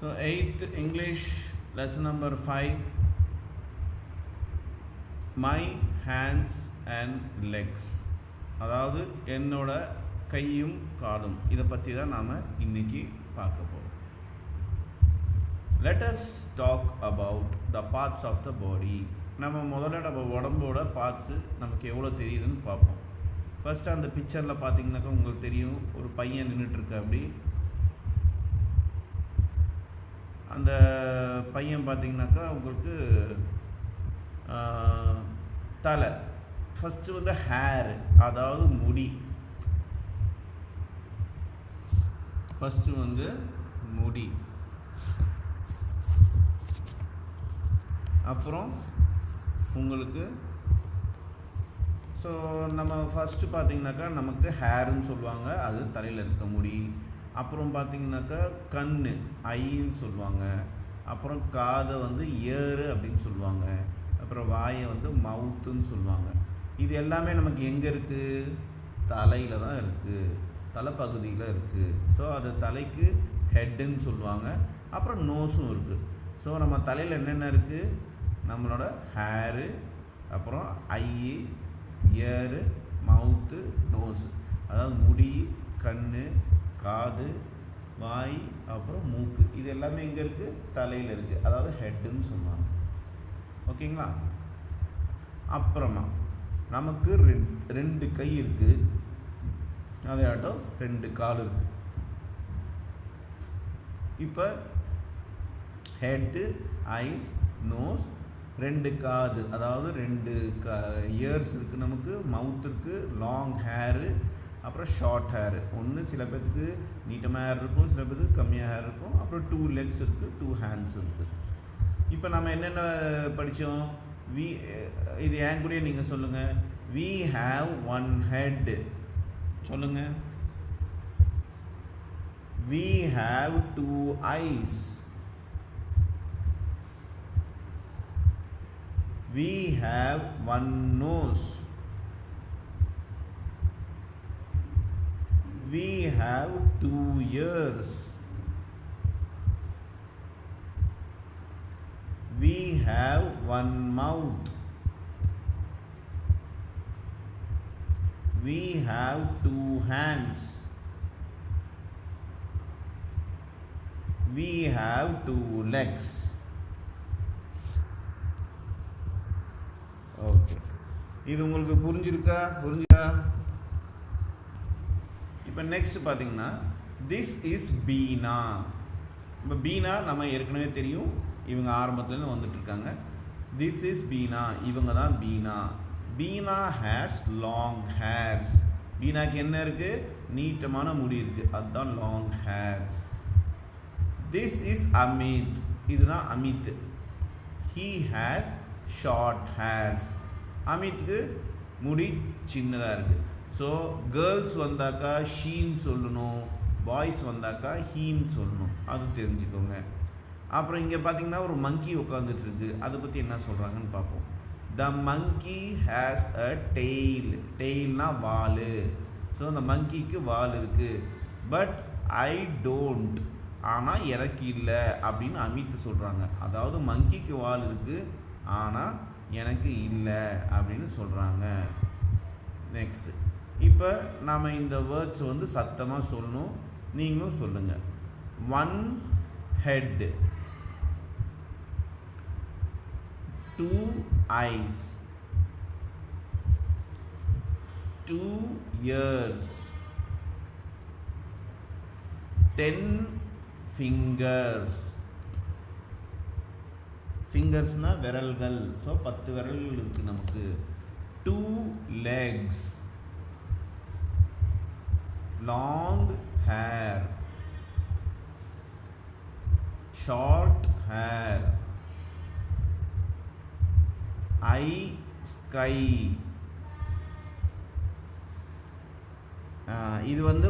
So 8th English lesson number 5, my hands and legs. அதாவது என்னோட கையும் காலும், இதை பற்றி தான் நாம் இன்னைக்கு பார்க்க போகிறோம். Let us talk about the parts of the body. நம்ம முதல்ல நம்ம உடம்போட பார்ட்ஸு நமக்கு எவ்வளோ தெரியுதுன்னு பார்ப்போம். ஃபஸ்ட்டு அந்த பிக்சரில் பார்த்தீங்கன்னாக்கா உங்களுக்கு தெரியும், ஒரு பையன் நின்றுட்டுருக்கு. அப்படி அந்த பையன் பார்த்தீங்கன்னாக்கா உங்களுக்கு தலை, ஃபஸ்ட்டு வந்து ஹேரு, அதாவது முடி. ஃபஸ்ட்டு வந்து முடி, அப்புறம் உங்களுக்கு ஸோ நம்ம ஃபஸ்ட்டு பார்த்திங்கனாக்கா நமக்கு ஹேருன்னு சொல்லுவாங்க, அது தலையில் இருக்க முடி. அப்புறம் பார்த்திங்கனாக்கா கண், ஐன்னு சொல்லுவாங்க. அப்புறம் காதை வந்து ஏறு அப்படின்னு சொல்லுவாங்க. அப்புறம் வாயை வந்து மவுத்துன்னு சொல்லுவாங்க. இது எல்லாமே நமக்கு எங்கே இருக்குது? தலையில் தான் இருக்குது, தலைப்பகுதியில் இருக்குது. ஸோ அது தலைக்கு ஹெட்டுன்னு சொல்லுவாங்க. அப்புறம் நோஸும் இருக்குது. ஸோ நம்ம தலையில் என்னென்ன இருக்குது? நம்மளோட ஹேரு, அப்புறம் ஐ, ஏரு, மவுத்து, நோஸு, அதாவது முடி, கண், காது, வாய், அப்புறம் மூக்கு. இது எல்லாமே எங்கே இருக்குது? தலையில் இருக்குது, அதாவது ஹெட்டுன்னு சொல்லுவாங்க. ஓகேங்களா? அப்புறமா நமக்கு ரெண்டு கை இருக்குது, அதாட்டம் 2 கால் இருக்குது. இப்போ ஹெட்டு, ஐஸ், நோஸ், 2 காது, அதாவது 2 இயர்ஸ் இருக்குது நமக்கு. மவுத் இருக்குது, லாங் ஹேரு, அப்புறம் ஷார்ட் ஹேரு. ஒன்று சில பேர்த்துக்கு நீட்டமாக ஹேர் இருக்கும், சில பேர்த்துக்கு கம்மியாக ஹேர் இருக்கும். அப்புறம் 2 லெக்ஸ் இருக்குது, 2 ஹேண்ட்ஸ் இருக்குது. இப்போ நம்ம என்னென்ன படித்தோம்? இது ஏன் கூட நீங்கள் சொல்லுங்கள். we have 1 head. சொல்லுங்கள். we have 2 eyes. we have 1 nose. we have 2 ears. we have 1 mouth. we have 2 hands. we have 2 legs. Okay, இது உங்களுக்கு புரிஞ்சிருக்கா? இப்போ நெக்ஸ்ட் பார்த்தீங்கன்னா திஸ் இஸ் பீனா. இப்போ பீனா நம்ம ஏற்கனவே தெரியும், இவங்க ஆரம்பத்துலேருந்து வந்துட்டுருக்காங்க. திஸ் இஸ் பீனா, இவங்க தான் Beena. Beena has long hairs. பீனாக்கு என்ன இருக்குது? நீட்டமான முடி இருக்குது, அதுதான் long hairs. This is Amit, இதுதான் Amit. He has short hairs. அமித்துக்கு முடி சின்னதாக இருக்குது. ஸோ கேர்ள்ஸ் வந்தாக்கா ஷீன்னு சொல்லணும், பாய்ஸ் வந்தாக்கா ஹீன்னு சொல்லணும், அது தெரிஞ்சுக்கோங்க. அப்புறம் இங்கே பார்த்தீங்கன்னா ஒரு மங்கி உட்காந்துட்ருக்கு, அதை பற்றி என்ன சொல்கிறாங்கன்னு பார்ப்போம். The monkey has a tail. டெய்ல்னா வால். ஸோ அந்த மங்கிக்கு வால் இருக்குது. பட் ஐ டோன்ட், ஆனால் எனக்கு இல்லை அப்படின்னு அமித் சொல்கிறாங்க. அதாவது மங்கிக்கு வால் இருக்குது, ஆனால் எனக்கு இல்லை அப்படின்னு சொல்கிறாங்க. நெக்ஸ்ட், இப்போ நாம் இந்த வேர்ட்ஸ் வந்து சத்தமாக சொல்லணும், நீங்களும் சொல்லுங்கள். 1 head, 2 eyes, 2 ears, 10 fingers. ஃபிங்கர்ஸ்னால் விரல்கள். ஸோ 10 விரல்கள் இருக்குது நமக்கு. 2 legs, long hair, short hair, eye, sky. இது வந்து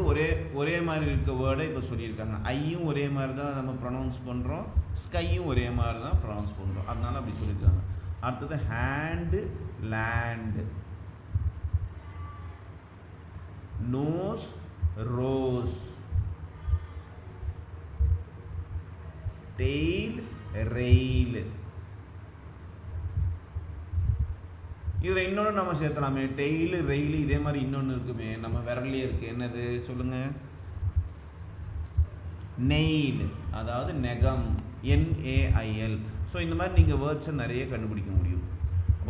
ஒரே மாதிரி இருக்க வேர்டை இப்போ சொல்லியிருக்காங்க. ஐயும் ஒரே மாதிரி தான் நம்ம ப்ரொனவுன்ஸ் பண்ணுறோம், ஸ்கையும் ஒரே மாதிரி தான் ப்ரொனவுன்ஸ் பண்ணுறோம், அதனால அப்படி சொல்லியிருக்காங்க. அடுத்தது hand, land, nose, rose, tail, rail. இதில் இன்னொன்று நம்ம சேர்த்தலாமே, டெய்லு ரெயிலு இதே மாதிரி இன்னொன்று இருக்குமே, நம்ம விரல்லே இருக்குது. என்னது சொல்லுங்கள்? நெயில், அதாவது நெகம், NAIL. ஸோ இந்த மாதிரி நீங்கள் வேர்ட்ஸை நிறைய கண்டுபிடிக்க முடியும்.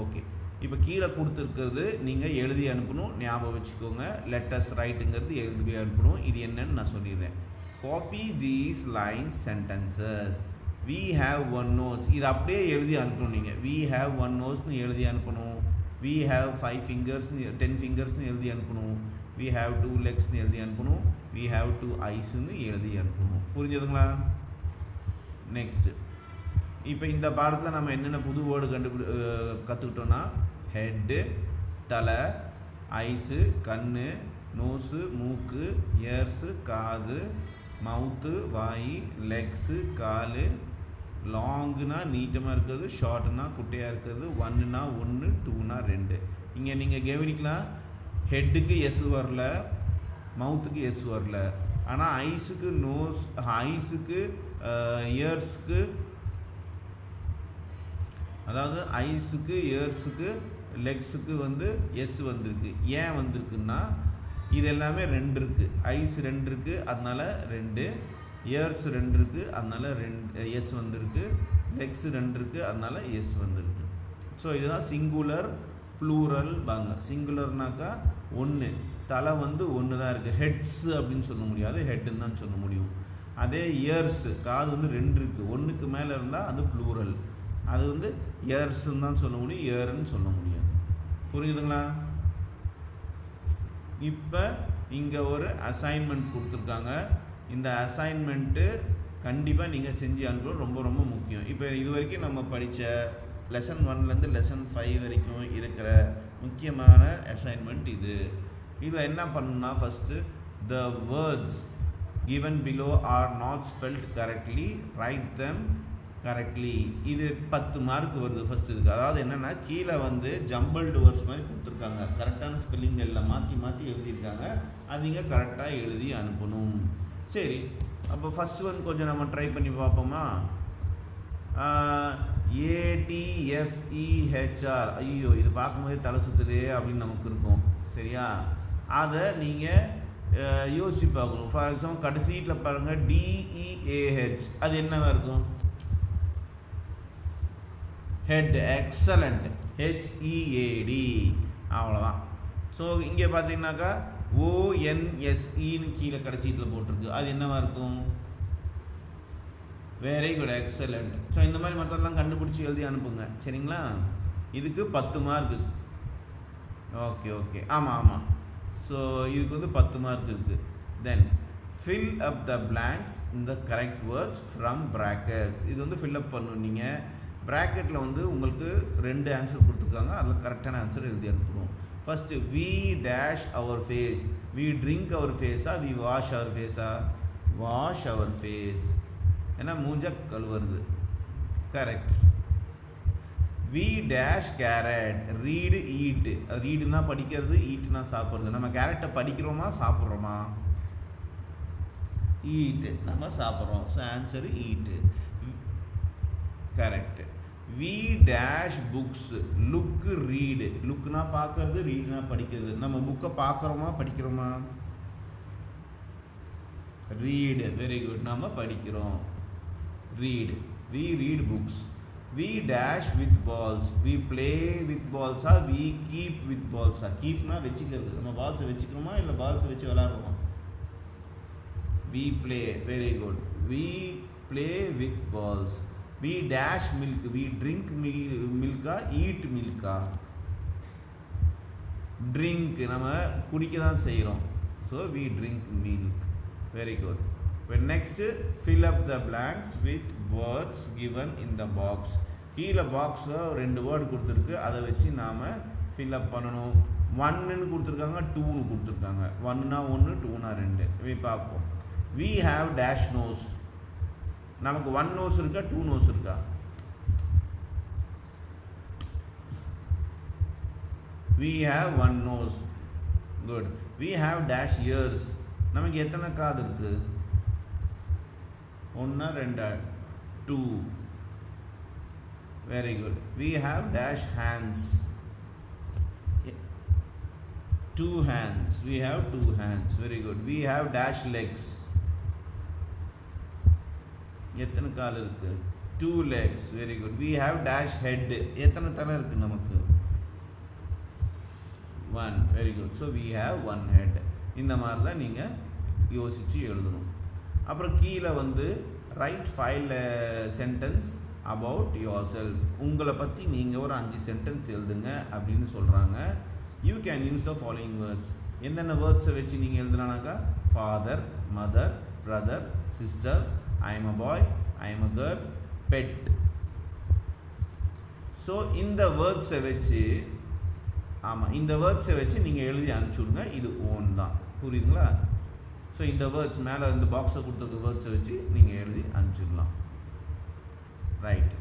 ஓகே, இப்போ கீழே கொடுத்துருக்கிறது நீங்கள் எழுதி அனுப்பணும், ஞாபகம் வச்சுக்கோங்க. லெட்டர்ஸ் ரைட்டுங்கிறது எழுதி அனுப்பணும். இது என்னன்னு நான் சொல்லிடுறேன். Copy these lines sentences. we have one nose. இது அப்படியே எழுதி அனுப்பணும். நீங்கள் we have one noseன்னு எழுதி அனுப்பணும். we have 5 fingers 10 fingersன்னு எழுதி அனுப்பணும். we have 2 legsன்னு எழுதி அனுப்பணும். we have 2 eyesன்னு எழுதி அனுப்பணும். புரிஞ்சதுங்களா? நெக்ஸ்ட்டு, இப்போ இந்த பாடத்தில் நம்ம என்னென்ன புது வேர்டு கற்றுக்கிட்டோன்னா, ஹெட்டு தலை, ஐஸு கண்ணு, நோஸு மூக்கு, இயர்ஸு காது, மவுத்து வாய், லெக்ஸு காலு, லாங்குனா நீட்டமாக இருக்கிறது, ஷார்ட்னா குட்டையாக இருக்கிறது, ஒன்றுனா 1, 2னா 2. இங்கே நீங்கள் கவனிக்கலாம், ஹெட்டுக்கு எஸ் வரல, மவுத்துக்கு எஸ் வரல. ஆனால் ஐஸுக்கு நோஸ், ஐஸுக்கு இயர்ஸுக்கு, அதாவது ஐஸுக்கு இயர்ஸுக்கு லெக்ஸுக்கு வந்து எஸ் வந்திருக்கு. ஏன் வந்திருக்குன்னா இது எல்லாமே 2 இருக்குது. ஐஸ் 2 இருக்குது, அதனால் 2. இயர்ஸ் 2 இருக்குது, அதனால் 2 எஸ் வந்திருக்கு. லெக்ஸ் 2 இருக்குது, அதனால் எஸ் வந்திருக்கு. ஸோ இதுதான் சிங்குலர் ப்ளூரல் பாங்க. சிங்குலர்னாக்கா 1, தலை வந்து 1 தான் இருக்குது. ஹெட்ஸ் அப்படின்னு சொல்ல முடியாது, ஹெட்டுன்னு தான் சொல்ல முடியும். அதே இயர்ஸ் காது வந்து 2 இருக்குது, 1க்கு மேலே இருந்தால் அது ப்ளூரல். அது வந்து இயர்ஸ்ன்னு தான் சொல்ல முடியும், இயர்ன்னு சொல்ல முடியாது. புரியுதுங்களா? இப்போ இங்கே ஒரு அசைன்மெண்ட் கொடுத்துருக்காங்க. இந்த அசைன்மெண்ட்டு கண்டிப்பாக நீங்கள் செஞ்சு அனுப்பணும், ரொம்ப ரொம்ப முக்கியம். இப்போ இது வரைக்கும் நம்ம படித்த லெசன் 1லேருந்து லெசன் 5 வரைக்கும் இருக்கிற முக்கியமான அசைன்மெண்ட் இது. இதில் என்ன பண்ணணும்னா, first the words given below are not spelled correctly, write them correctly. இது 10 மார்க் வருது ஃபஸ்ட்டு இதுக்கு. அதாவது என்னென்னா, கீழே வந்து ஜம்பிள்டு வேர்ட்ஸ் மாதிரி கொடுத்துருக்காங்க, கரெக்டான ஸ்பெல்லிங் எல்லாம் மாற்றி மாற்றி எழுதியிருக்காங்க. அது நீங்கள் கரெக்டாக எழுதி அனுப்பணும். சரி, அப்போ ஃபஸ்ட் ஒன் கொஞ்சம் நம்ம ட்ரை பண்ணி பார்ப்போமா? ATFEHR. ஐயோ, இது பார்க்கும்போதே தலை சுற்றுதே அப்படின்னு நமக்கு இருக்கும். சரியா? அதை நீங்கள் யோசிச்சு பார்க்கணும். ஃபார் எக்ஸாம்பிள் கடைசியில் பாருங்கள், DEAH. அது என்னவாக இருக்கும்? ஹெட். எக்ஸலண்ட். HEAD. அவ்வளோதான். ஸோ இங்கே பார்த்தீங்கன்னாக்கா ONSEன்னு கீழே கடைசியில் போட்டிருக்கு. அது என்னவாக இருக்கும்? Very good, excellent. ஸோ இந்த மாதிரி மற்றெல்லாம் கண்டுபிடிச்சி எழுதி அனுப்புங்க. சரிங்களா? இதுக்கு 10 மார்க்கு. ஓகே ஓகே, ஆமாம். ஸோ இதுக்கு வந்து 10 மார்க் இருக்குது. தென் fill up the blanks in the correct words from brackets. இது வந்து fill up பண்ணணும். நீங்கள் ப்ராக்கெட்டில் வந்து உங்களுக்கு 2 ஆன்சர் கொடுத்துருக்காங்க, அதில் கரெக்டான ஆன்சர் எழுதி அனுப்பணும். First we dash our face. we drink our face-ஆ, we wash our face-ஆ? wash our face. ஏன்னா மூஞ்ச கழுவுறது. Correct. we dash carrot. read eat. ரீடுனா படிக்கிறது, ஈட்னா சாப்பிட்றது. நம்ம கேரட்டை படிக்கிறோமா சாப்பிட்றோமா? ஈட்டு, நம்ம சாப்பிட்றோம். So answer eat. Correct. we dash books. look read. லுக்னா பார்க்கறது, ரீட்னா படிக்கிறது. நம்ம புக்கை பார்க்குறோமா படிக்கிறோமா? ரீடு. வெரி குட், நம்ம படிக்கிறோம். Read. we read books. we dash with balls. we play with balls. we keep with balls. keepனா வச்சுக்கிறது. நம்ம பால்ஸை வச்சுக்கிறோமா இல்லை பால்ஸை வச்சு விளாடுறோமா? we play. very good. we play with balls. we dash milk. we drink milk-ஆ, eat milk-ஆ? drink. நம்ம குடிக்க தான் செய்கிறோம். so we drink milk. very good. Well, next fill up the blanks with words given in the box. கீழே பாக்ஸில் 2 word கொடுத்துருக்கு, அதை வச்சு நாம் fill up பண்ணணும். 1ன்னு கொடுத்துருக்காங்க, 2ன்னு கொடுத்துருக்காங்க. 1னா 1, 2னா 2. இவை பார்ப்போம். we have dash nose. நமக்கு 1 nose இருக்கா, 2 nose இருக்கா? we have 1 nose. good. we have dash ears. நமக்கு எத்தனை காது இருக்குது? 1 2 2. Very good. We have dash hands. 2 hands. We have 2 hands. Very good. We have dash legs. எத்தனை கால் இருக்கு? 2 legs. Very good. We have dash head. எத்தனை தலை இருக்கு நமக்கு? 1. Very good. So we have 1 head. இந்த மாதிரி தான் நீங்கள் யோசித்து எழுதணும். அப்புறம் கீழே வந்து write 5 sentence about yourself. உங்களை பற்றி நீங்கள் ஒரு 5 சென்டென்ஸ் எழுதுங்க அப்படின்னு சொல்கிறாங்க. You can use the following words. என்னென்ன வேர்ட்ஸை வச்சு நீங்கள் எழுதுனாக்கா father, mother, brother, sister, I am a boy, I am a girl, bed. So இந்த வேர்ட்ஸை வச்சு இந்த வேர்ட்ஸை வச்சு நீங்கள் எழுதி அனுப்பிச்சுடுங்க. இது ஓன் தான், புரியுதுங்களா? ஸோ இந்த வேர்ட்ஸ் மேலே இந்த பாக்ஸை கொடுத்துருக்க வேர்ட்ஸை வச்சு நீங்கள் எழுதி அனுப்பிச்சிடலாம். ரைட்.